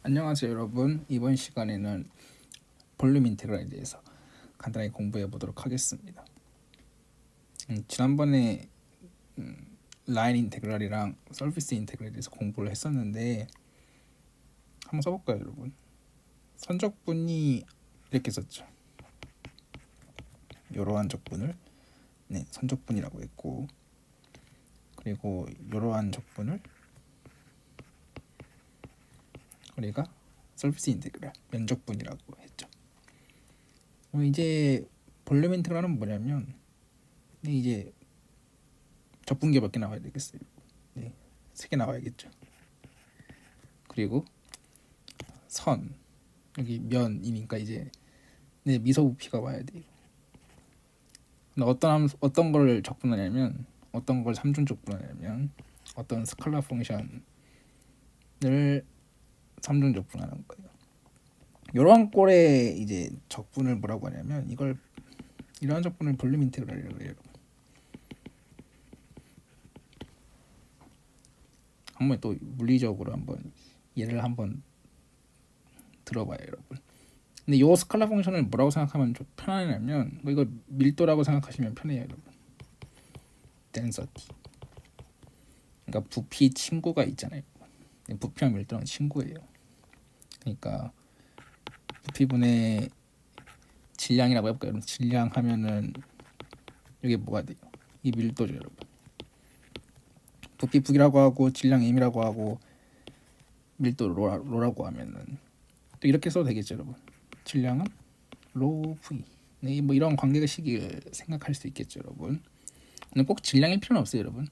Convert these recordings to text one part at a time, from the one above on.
안녕하세요 여러분. 이번 시간에는 볼륨 인테그랄에 대해서 간단하게 공부해 보도록 하겠습니다. 지난번에 라인 인테그랄이랑 서피스 인테그랄에 대해서 공부를 했었는데 한번 써볼까요 여러분? 선적분이 이렇게 썼죠. 이러한 적분을 선적분이라고 했고, 그리고 이러한 적분을 우리가 서피스 인테그랄 면적분이라고 했죠. 이제 볼륨 인테그랄은 뭐냐면 이제 적분계 몇 개 나와야 되겠어요? 네, 3개 나와야겠죠. 그리고 선, 여기 면이니까 이제 미소부피가 와야 돼요. 근데 어떤 걸 적분하냐면, 어떤 걸 삼중 적분하냐면 어떤 스칼라 펑션을 삼중 적분하는 거예요. 이런 꼴의 이제 적분을 뭐라고 하냐면, 이러한 적분을 볼륨 인테그랄이라고 해요. 한번 또 물리적으로 한번 예를 한번 들어봐요 여러분. 근데 이 스칼라 펑션을 뭐라고 생각하면 좀 편하냐면, 이거 밀도라고 생각하시면 편해요 여러분. density. 그러니까 부피 친구가 있잖아요. 부피랑 밀도는 친구예요. 그러니까 부피분의 질량이라고 해볼까요? 여러분, 질량 하면은 이게 뭐가 돼요? 이 밀도죠 여러분. 부피 V라고 하고 질량 M이라고 하고 밀도 로라고 하면은 또 이렇게 써도 되겠죠 여러분. 질량은 로 V. 네, 뭐 이런 관계식을 생각할 수 있겠죠 여러분. 근데 꼭 질량일 필요는 없어요 여러분.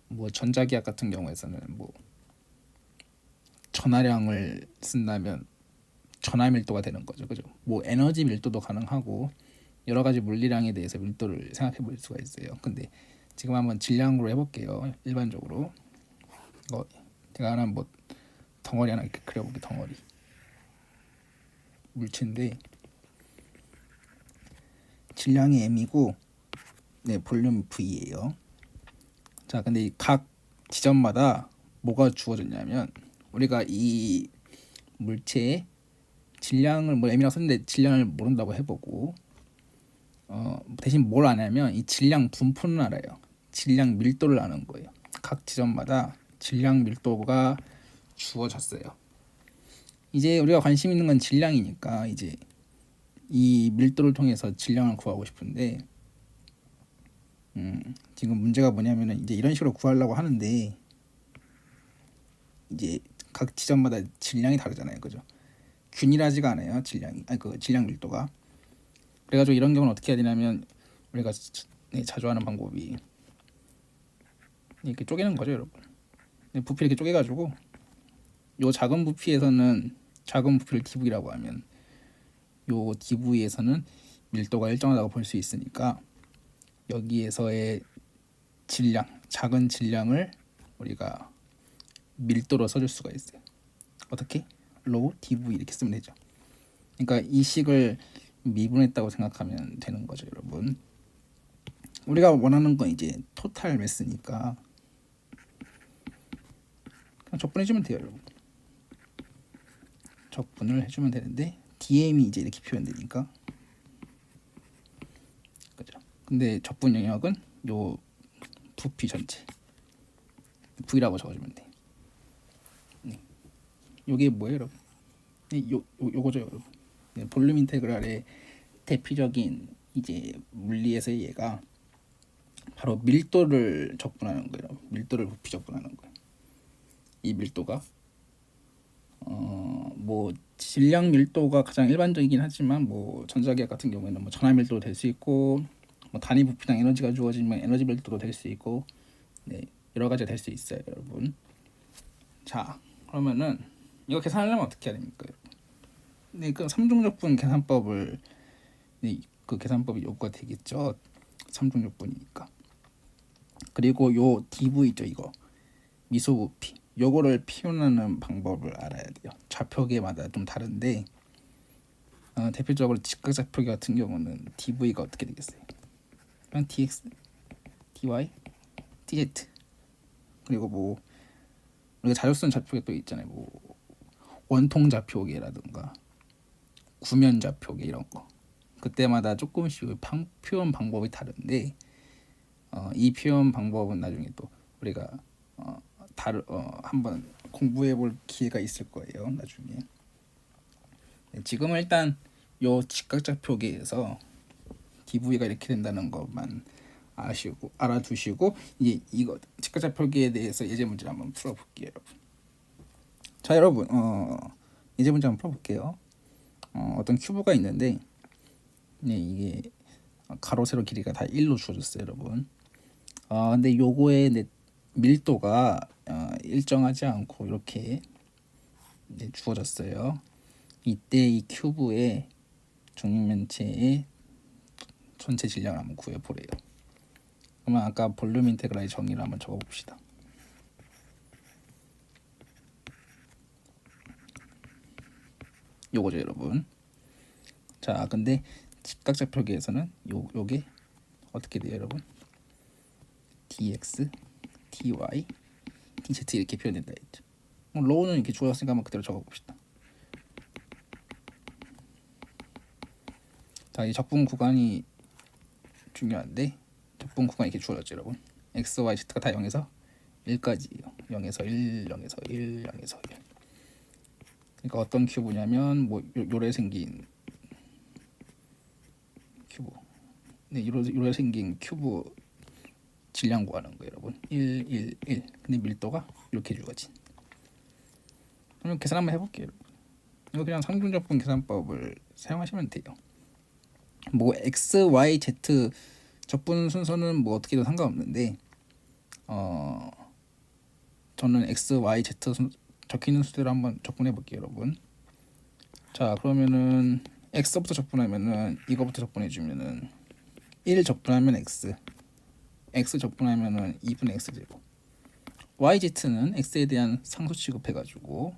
뭐 전자기학 같은 경우에서는 뭐 전하량을 쓴다면 전하 밀도가 되는 거죠, 그죠? 뭐 에너지 밀도도 가능하고 여러 가지 물리량에 대해서 밀도를 생각해 볼 수가 있어요. 근데 지금 한번 질량으로 해볼게요. 일반적으로 제가 하나 뭐 덩어리 하나 이렇게 그려볼게요. 덩어리 물체인데 질량이 m이고 볼륨 v예요. 자, 근데 각 지점마다 뭐가 주어졌냐면, 우리가 이 물체의 질량을 뭐 m이라고 썼는데 질량을 모른다고 해보고, 대신 뭘 아냐면 이 질량 분포는 알아요. 질량 밀도를 아는 거예요. 각 지점마다 질량 밀도가 주어졌어요. 이제 우리가 관심 있는 건 질량이니까 이제 이 밀도를 통해서 질량을 구하고 싶은데, 지금 문제가 뭐냐면은 이제 이런 식으로 구하려고 하는데 이제 각 지점마다 질량이 다르잖아요, 그죠? 균일하지가 않아요, 질량이. 그 질량 밀도가. 그래가지고 이런 경우는 어떻게 해야 되냐면, 우리가 자주 하는 방법이 이렇게 쪼개는 거죠, 여러분. 부피 이렇게 쪼개가지고 요 작은 부피에서는 작은 부피를 dv라고 하면, 요 dv에서는 밀도가 일정하다고 볼 수 있으니까 여기에서의 질량, 작은 질량을 우리가 밀도로 써줄 수가 있어요. 어떻게? 로 dv 이렇게 쓰면 되죠. 그러니까 이 식을 미분했다고 생각하면 되는 거죠 여러분. 우리가 원하는 건 이제 토탈 매스니까 그냥 적분해주면 돼요 여러분. 적분을 해주면 되는데 dm이 이제 이렇게 표현되니까, 그죠? 근데 적분 영역은 요 부피 전체 v라고 적어주면 돼. 요게 뭐예요 여러분? 요거죠 여러분. 볼륨 인테그랄의 대표적인 이제 물리에서의 예가 바로 밀도를 적분하는 거예요. 밀도를 부피 적분하는 거예요. 이 밀도가 뭐 질량 밀도가 가장 일반적이긴 하지만, 뭐 전자기학 같은 경우에는 뭐 전하 밀도도 될 수 있고, 뭐 단위 부피당 에너지가 주어지면 에너지 밀도도 될 수 있고, 여러 가지가 될 수 있어요 여러분. 자, 그러면은 이거 계산하려면 어떻게 해야 됩니까? 그 삼중적분 계산법을, 그 계산법이 요거가 되겠죠. 삼중적분이니까. 그리고 요 dv 있죠, 이거 미소부피, 요거를 표현하는 방법을 알아야 돼요. 좌표계마다 좀 다른데 대표적으로 직각좌표계 같은 경우는 dv가 어떻게 되겠어요? 그냥 dx, dy, dz. 그리고 뭐 우리가 자주 쓰는 좌표계 또 있잖아요. 뭐 원통 좌표계라든가 구면 좌표계 이런 거 그때마다 조금씩 표현 방법이 다른데 이 표현 방법은 나중에 또 우리가 한번 공부해 볼 기회가 있을 거예요. 나중에. 네, 지금은 일단 요 직각좌표계에서 DV가 이렇게 된다는 것만 알아두시고 이제 이거 직각좌표계에 대해서 예제 문제를 한번 풀어볼게요, 여러분. 자, 여러분 예제 문제 한번 풀어볼게요. 어떤 큐브가 있는데 네, 이게 가로 세로 길이가 다 1로 주어졌어요, 여러분. 근데 요거의 밀도가 일정하지 않고 이렇게 주어졌어요. 이때 이 큐브의 중력면체의 전체 질량을 한번 구해보래요. 그러면 아까 볼륨 인테그랄의 정의를 한번 적어봅시다. 요거죠, 여러분. 자, 근데 직각좌표계에서는 요게 어떻게 돼요, 여러분? dx, dy, dz 이렇게 표현된다 했죠. 로우는 이렇게 주어졌으니까 한번 그대로 적어봅시다. 자, 이 적분 구간이 중요한데 적분 구간이 이렇게 주어졌죠, 여러분. x, y, z가 다 0에서 1까지예요. 0에서 1, 0에서 1, 0에서 1. 그러니까 어떤 큐브냐면 요래 생긴 큐브. 네, 요래 생긴 큐브 질량 구하는 거예요, 여러분. 1, 1, 1. 근데 밀도가 이렇게 주어진. 그럼 계산 한번 해볼게요, 여러분. 이거 그냥 상중적분 계산법을 사용하시면 돼요. x, y, z 적분 순서는 어떻게든 상관없는데 저는 x, y, z 적혀있는 수대로 한번 적분해 볼게요, 여러분. 자, 그러면은 x부터 적분하면은 이거부터 적분해 주면은 1 적분하면 x 적분하면은 2분의 x제곱. y, z는 x에 대한 상수 취급해 가지고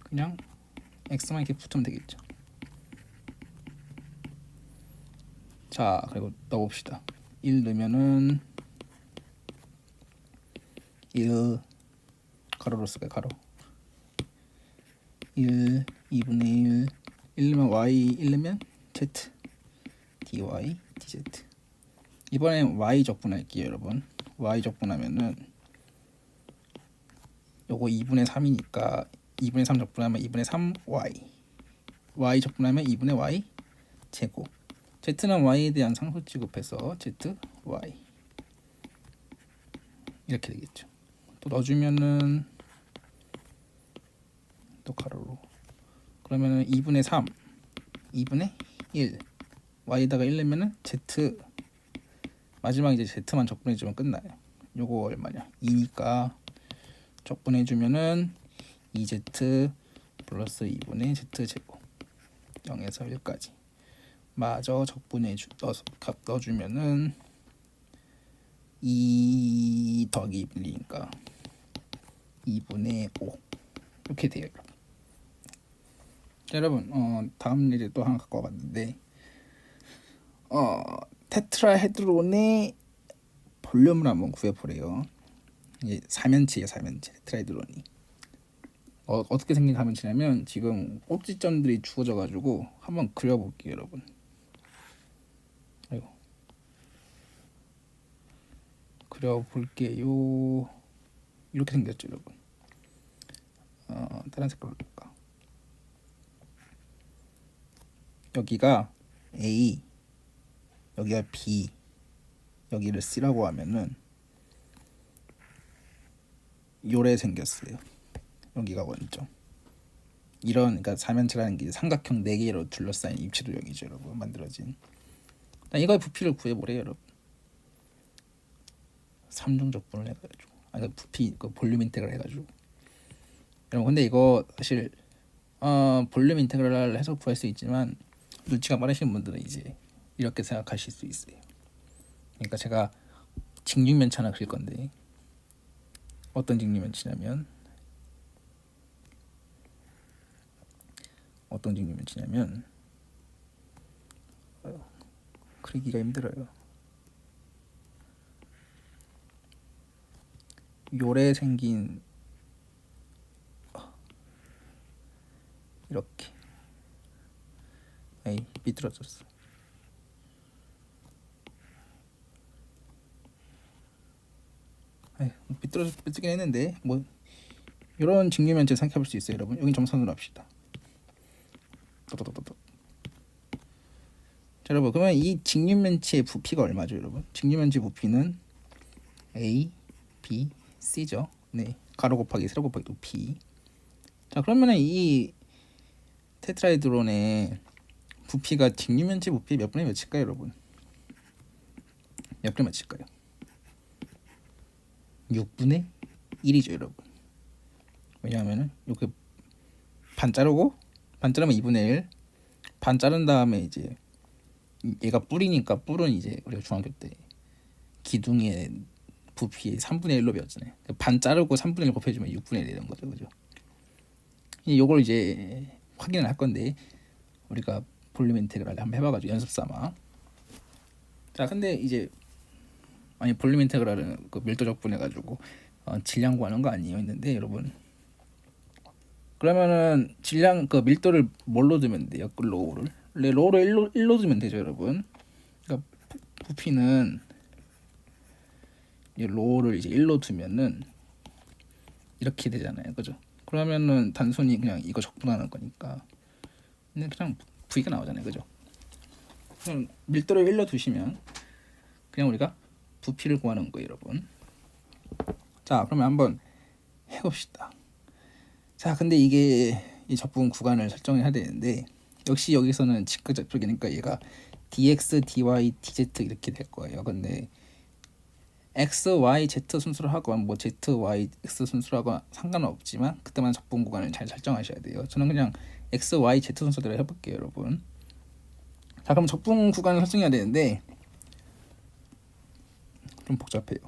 그냥 x만 이렇게 붙으면 되겠죠. 자, 그리고 넣어봅시다. 1 넣으면은 1 가로로 쓸까요? 가로 1 2분의 1 넣으면 y 1 넣으면 z dy dz. 이번엔 y 적분할게요, 여러분. y 적분하면은 요거 2분의 3이니까 2분의 3 적분하면 2분의 3y y 적분하면 2분의 y 제곱. z는 y에 대한 상수 취급해서 zy 이렇게 되겠죠. 또 넣어주면은 또 가로로 그러면은 2분의 3 2분의 1 y에다가 1 넣으면은 z 마지막 이제 z만 적분해주면 끝나요. 요거 얼마냐 2니까 적분해주면은 2z 플러스 2분의 z제곱 0에서 1까지 마저 값 넣어주면은 2 더하기 1이니까 2분의 5 이렇게 돼요. 자, 여러분 다음 예제 또 하나 갖고 와봤는데 테트라헤드론의 볼륨을 한번 구해보래요. 이게 사면체예요, 사면체. 테트라헤드론이 어떻게 생긴 사면체냐면 지금 꼭지점들이 주어져 가지고 한번 그려볼게요, 여러분. 아이고. 그려볼게요. 이렇게 생겼죠, 여러분. 다른 색깔로 볼까? 여기가 A, 여기가 B, 여기를 C라고 하면은 요래 생겼어요. 여기가 원점. 그러니까 사면체라는 게 삼각형 4개로 둘러싸인 입체도형이죠, 여러분. 만들어진. 이거의 부피를 구해보래요, 여러분. 삼중적분을 해가지고. 부피 볼륨 인테그랄 해가지고. 여러분, 근데 이거 사실 볼륨 인테그랄 해서 구할 수 있지만 눈치가 빠르신 분들은 이제 이렇게 생각하실 수 있어요. 그러니까 제가 직육면체 하나 그릴 건데 어떤 직육면체냐면 그리기가 힘들어요. 요래 생긴 이렇게 에이 삐뚤어졌어. 삐뚤긴 했는데 뭐 이런 직류면체 생각해볼 수 있어요 여러분. 여긴 점선으로 합시다. 똑똑똑똑. 자 여러분 그러면 이 직류면체의 부피가 얼마죠 여러분? 직류면체 부피는 A, B, C죠. 네, 가로 곱하기 세로 곱하기 높이. 자 그러면은 이 테트라헤드론의 부피가 직류면체 부피 몇 분의 몇일까요 여러분? 몇 분의 몇일까요? 6분의 1이죠 여러분. 왜냐하면은 이렇게 반 자르면 2분의 1, 반 자른 다음에 이제 얘가 뿔이니까 뿔은 이제 우리가 중학교 때 기둥의 부피의 3분의 1로 배웠잖아요. 반 자르고 3분의 1 곱해주면 6분의 1 되는 거죠, 그죠? 이걸 이제 확인을 할 건데 우리가 볼륨 인테그랄 한번 해봐가지고 연습 삼아. 자, 근데 이제 아니 볼륨 인테그랄은 그 밀도 적분해가지고 질량 구하는 거 아니에요 했는데 여러분. 그러면은 질량 그 밀도를 뭘로 두면 돼요? 그 로우를. 로우를 1로 두면 되죠, 여러분. 그러니까 부피는 이 로우를 이제 1로 두면은 이렇게 되잖아요, 그죠? 그러면은 단순히 그냥 이거 적분하는 거니까 그냥 V가 나오잖아요, 그죠? 그냥 밀도를 1로 두시면 그냥 우리가 부피를 구하는 거예요, 여러분. 자, 그러면 한번 해봅시다. 자, 근데 이게 이 적분 구간을 설정해야 되는데 역시 여기서는 직각적이니까 얘가 dx, dy, dz 이렇게 될 거예요. 근데 x, y, z 순서로 하건 뭐 z, y, x 순서로 하건 상관은 없지만 그때만 적분 구간을 잘 설정하셔야 돼요. 저는 그냥 x, y, z 순서대로 해볼게요, 여러분. 자, 그럼 적분 구간을 설정해야 되는데 좀 복잡해요.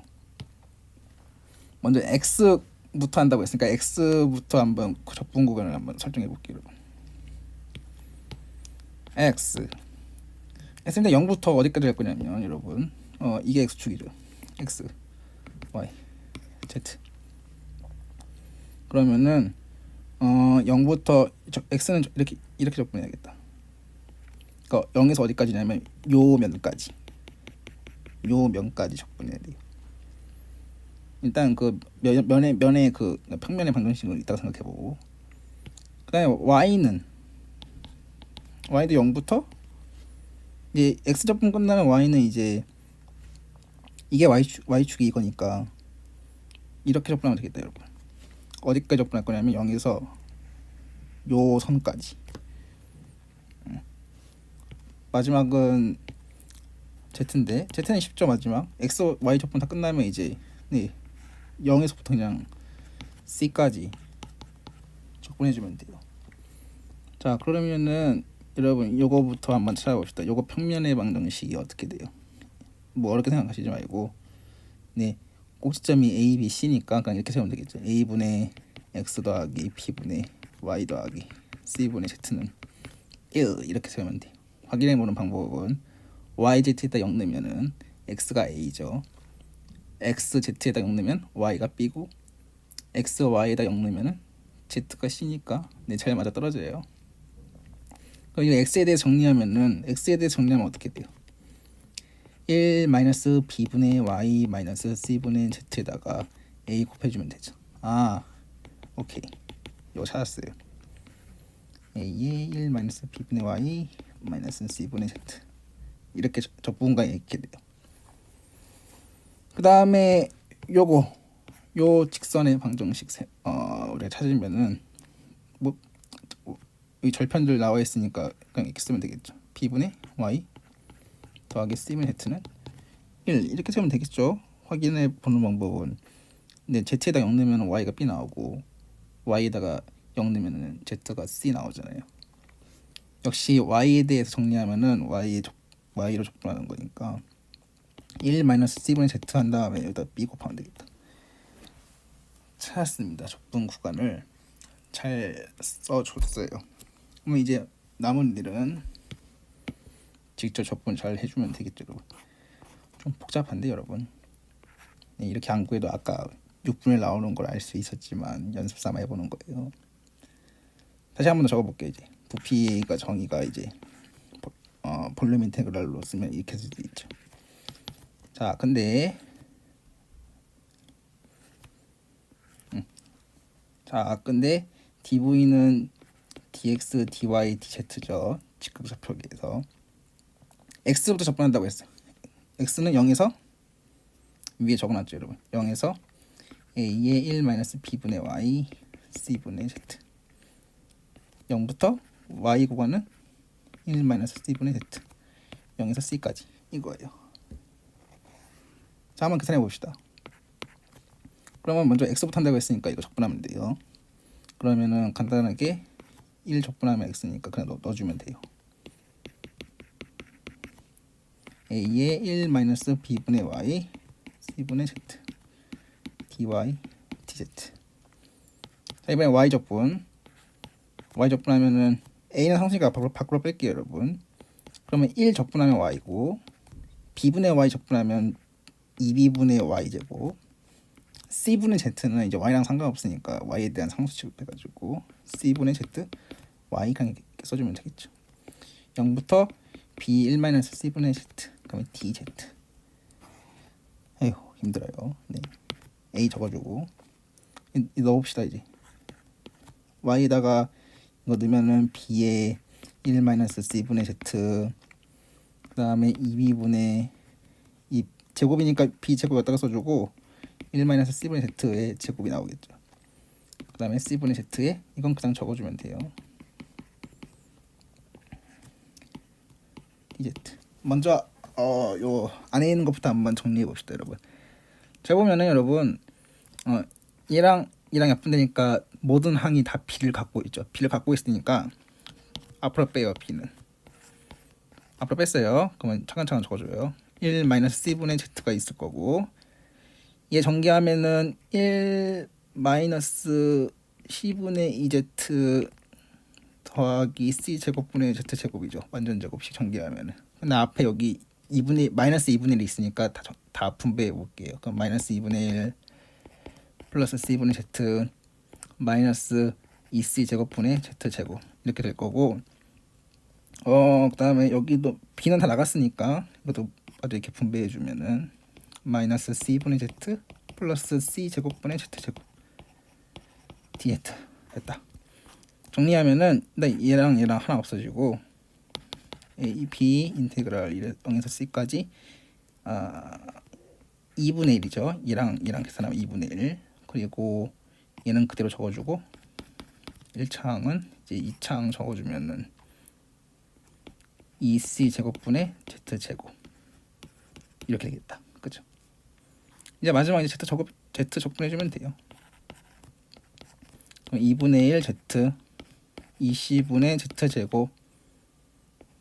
먼저 x부터 한다고 했으니까 x부터 한번 적분 구간을 한번 설정해 볼게요, 여러분. x인데 0부터 어디까지 갈 거냐면 여러분 이게 x축이죠. x, y, z. 그러면은 0부터 x는 이렇게 적분해야겠다. 그러니까 0에서 어디까지냐면 요 면까지 적분해야 돼요. 일단 그 면의 그 평면의 방정식을 이따가 생각해보고, 그다음에 y도 0부터 이제 x 적분 끝나면 y는 이제 이게 y축이 이거니까 이렇게 적분하면 되겠다, 여러분. 어디까지 적분할 거냐면 0에서 요 선까지. 마지막은 z인데 z는 쉽죠. 마지막 x, y 적분 다 끝나면 이제 0에서부터 그냥 c까지 적분해주면 돼요. 자, 그러면은 여러분 요거부터 한번 찾아봅시다. 요거 평면의 방정식이 어떻게 돼요? 뭐 어렵게 생각하시지 말고 꼭지점이 a, b, c니까 그냥 이렇게 세우면 되겠죠. a분의 x 더하기 b분의 y 더하기 c분의 z는 1 이렇게 세우면 돼요. 확인해보는 방법은 yz에다 0 넣으면은 x가 a죠. xz에다 0 넣으면 y가 b고 x, y에다 0 넣으면은 z가 c니까 잘 맞아 떨어져요. 그럼 이거 x에 대해 정리하면 어떻게 돼요? 1 마이너스 b분의 y 마이너스 c분의 z에다가 a 곱해주면 되죠. 오케이. 이거 찾았어요. a의 1 마이너스 b분의 y 마이너스 c분의 z 이렇게 적분간에 이렇게 돼요. 그 다음에 요 직선의 방정식 우리가 찾으면은 뭐 이 절편들 나와 있으니까 그냥 이렇게 쓰면 되겠죠. b분의 y 더하기 c분의 z는 1 이렇게 쓰면 되겠죠. 확인해 보는 방법은 z에다 0 넣으면 y가 b 나오고 y에다가 0 넣으면 z가 c 나오잖아요. 역시 y에 대해서 정리하면은 y로 적분하는 거니까 1 마이너스 c분의 z 한 다음에 여기다 b 곱하면 되겠다. 찾았습니다. 적분 구간을 잘 써줬어요. 그럼 이제 남은 일은 직접 적분 잘 해주면 되겠죠, 여러분. 좀 복잡한데 여러분. 이렇게 안 구해도 아까 6분에 나오는 걸 알 수 있었지만 연습 삼아 해보는 거예요. 다시 한번 더 적어볼게요. 이제 부피가 정의가 이제 볼륨 인테그랄로 쓰면 이렇게 쓸 수 있죠. 자, 근데 dv는 dx, dy, dz죠. 직각좌표기에서 x부터 접근한다고 했어요. x는 0에서 위에 적어놨죠, 여러분. 0에서 a의 1 b분의 y c분의 z. 0부터 y 구간은 1 c분의 z. 0에서 c까지 이거예요. 자, 한번 계산해 봅시다. 그러면 먼저 x부터 한다고 했으니까 이거 적분하면 돼요. 그러면은 간단하게 1 적분하면 x니까 그냥 넣어주면 돼요. a의 1 b분의 y c분의 z dy dz. 자, 이번에 y 적분하면은 a는 상수니까 밖으로 뺄게요, 여러분. 그러면 1 적분하면 y고 b분의 y 적분하면 2b분의 y제곱, c분의 z는 이제 y랑 상관없으니까 y에 대한 상수 취급해가지고 c분의 z y 그냥 이렇게 써주면 되겠죠. 0부터 b 1 c분의 z 그러면 dz. 에휴 힘들어요. 네. a 적어주고 넣어봅시다. 이제 y에다가 이거 넣으면은 b의 1 c분의 z, 그 다음에 2b분의 이 제곱이니까 b 제곱 여기다가 써주고 1 c분의 z의 제곱이 나오겠죠. 그 다음에 c분의 z에 이건 그냥 적어주면 돼요. dz. 먼저 요 안에 있는 것부터 한번 정리해 봅시다, 여러분. 잘 보면은 여러분 얘랑 약분되니까 모든 항이 다 b를 갖고 있죠. b를 갖고 있으니까 앞으로 빼요. b는 앞으로 뺐어요. 그러면 차근차근 적어줘요. 1 c분의 z가 있을 거고, 얘 전개하면은 1 c분의 2z 더하기 c 제곱분의 z 제곱이죠. 완전 제곱식 전개하면은. 근데 앞에 여기 2분의 1 있으니까 다 분배해 볼게요. 그럼 -2분의 1 플러스 c분의 z 마이너스 2c 제곱분의 z 제곱 이렇게 될 거고, 그다음에 여기도 b는 다 나갔으니까 이것도 아주 이렇게 분배해 주면은 마이너스 c분의 z 플러스 c 제곱분의 z 제곱 dz 됐다. 정리하면은 얘랑 하나 없어지고 a b 인테그랄 0에서 c까지 2분의 1이죠. 얘랑 계산하면 2분의 1. 그리고 얘는 그대로 적어주고 1차항은 이제 2차항 적어주면은 2c 제곱분의 z 제곱 이렇게 되겠다. 그죠? 이제 마지막에 z 적분해주면 돼요. 그럼 2분의 1 z 20분의 z 제곱,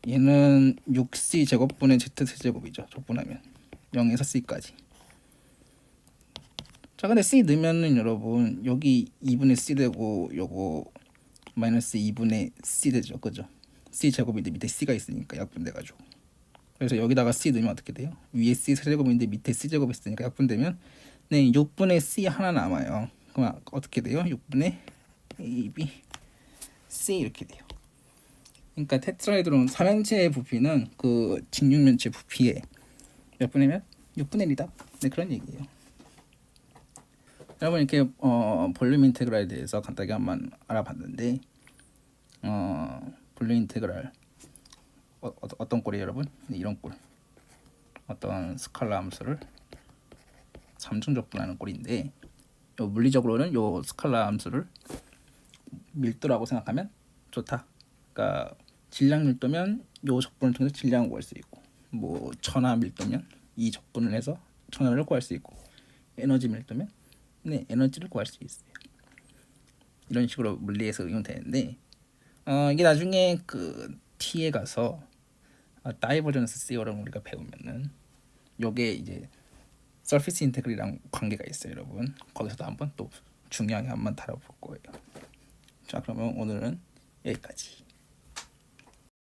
얘는 6c 제곱분의 z 제곱이죠. 적분하면 0에서 c까지. 자, 근데 c 넣으면은 여러분 여기 2분의 c 되고 요거 마이너스 2분의 c 되죠. 그죠? c 제곱인데 밑에 c가 있으니까 약분돼가지고. 그래서 여기다가 c 넣으면 어떻게 돼요? 위에 c 세제곱인데 밑에 c 제곱이 있으니까 약분되면 6분의 c 하나 남아요. 그럼 어떻게 돼요? 6분의 a, b, c 이렇게 돼요. 그러니까 테트라헤드론 3면체의 부피는 그 직육면체 부피의 몇 분이면 6분의 1이다. 네, 그런 얘기예요. 여러분 이렇게 볼륨 인테그랄에 대해서 간단하게 한번 알아봤는데, 볼륨 인테그랄 어떤 꼴이에요, 여러분? 네, 이런 꼴. 어떤 스칼라 함수를 3중 적분하는 꼴인데, 요 물리적으로는 요 스칼라 함수를 밀도라고 생각하면 좋다. 그러니까 질량 밀도면 요 적분을 통해서 질량을 구할 수 있고, 뭐 천화 밀도면 이 적분을 해서 천화를 구할 수 있고, 에너지 밀도면 에너지를 구할 수 있어요. 이런 식으로 물리에서 응용되는데, 이게 나중에 그 T에 가서 다이버전스 시어럼 우리가 배우면은 요게 이제 서피스 인테그럴이랑 관계가 있어요, 여러분. 거기서도 한번 또 중요하게 한번 다뤄볼 거예요. 자, 그러면 오늘은 여기까지.